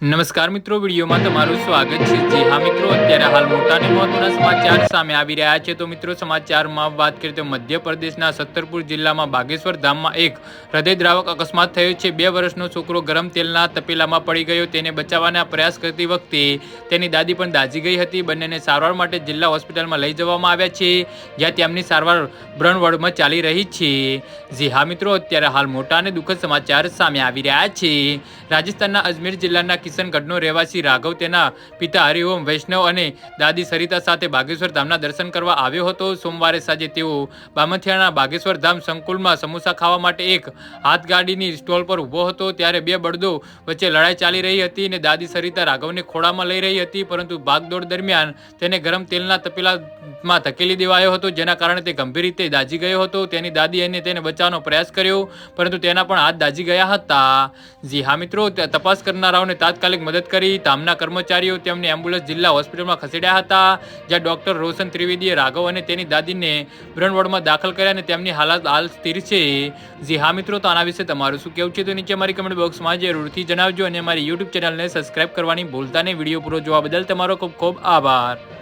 નમસ્કાર મિત્રો, વિડીયોમાં તમારું સ્વાગત છે। જી હા મિત્રો, અત્યારે હાલ મોટા અને મહત્વના સમાચાર સામે આવી રહ્યા છે। તો મિત્રો, સમાચારમાં વાત કરીએ તો મધ્યપ્રદેશના સત્તરપુર જિલ્લામાં બાગેશ્વર ધામમાં એક હૃદયદ્રાવક અકસ્માત થયો છે। 2 વર્ષનો છોકરો ગરમ તેલના તપેલામાં પડી ગયો। તેને બચાવવાના પ્રયાસ કરતી વખતે તેની દાદી પણ દાઝી ગઈ હતી। બંનેને સારવાર માટે જિલ્લા હોસ્પિટલમાં લઈ જવામાં આવ્યા છે, જ્યાં તેમની સારવાર બ્રન વોર્ડમાં ચાલી રહી છે। જી હા મિત્રો, અત્યારે હાલ મોટા અને દુઃખદ સમાચાર સામે આવી રહ્યા છે। રાજસ્થાનના અજમેર જિલ્લાના કિશનગઢનો રહેવાસી રાઘવ તેના પિતા હરિઓમ વૈષ્ણવ અને દાદી સરિતા સાથે બાગેશ્વર ધામના દર્શન કરવા આવ્યો હતો। સોમવારે સાંજે તેઓ બામથિયાના બાગેશ્વર ધામ સંકુલમાં સમોસા ખાવા માટે એક હાથગાડીની સ્ટોલ પર ઊભો હતો, ત્યારે 2 બળદો વચ્ચે લડાઈ ચાલી રહી હતી અને દાદી સરિતા રાઘવને ખોળામાં લઈ રહી હતી, પરંતુ ભાગદોડ દરમિયાન તેને ગરમ તેલના તપેલામાં ધકેલી દેવાયો હતો, જેના કારણે તે ગંભીર રીતે દાઝી ગયો હતો। તેની દાદીએ તેને બચાવવાનો પ્રયાસ કર્યો, પરંતુ તેના પણ હાથ દાઝી ગયા હતા। જી હા મિત્રો, તપાસ કરનારાઓને તાત્કાલિક મદદ કરી ધામના કર્મચારીઓ તેમને એમ્બ્યુલન્સ જિલ્લા હોસ્પિટલમાં ખસેડ્યા હતા, જ્યાં ડોક્ટર રોશન ત્રિવેદીએ રાઘવ અને તેની દાદીને બ્રન વોર્ડમાં દાખલ કર્યા અને તેમની હાલત હાલ સ્થિર છે। જી હા મિત્રો, તો આના વિશે તમારું શું કહેવું છે તો નીચે અમારી કમેન્ટ બોક્સમાં જરૂરથી જણાવજો અને અમારી યુટ્યુબ ચેનલને સબસ્ક્રાઇબ કરવાની ભૂલતા નહીં। વિડીયો પૂરો જોવા બદલ તમારો ખૂબ ખૂબ આભાર।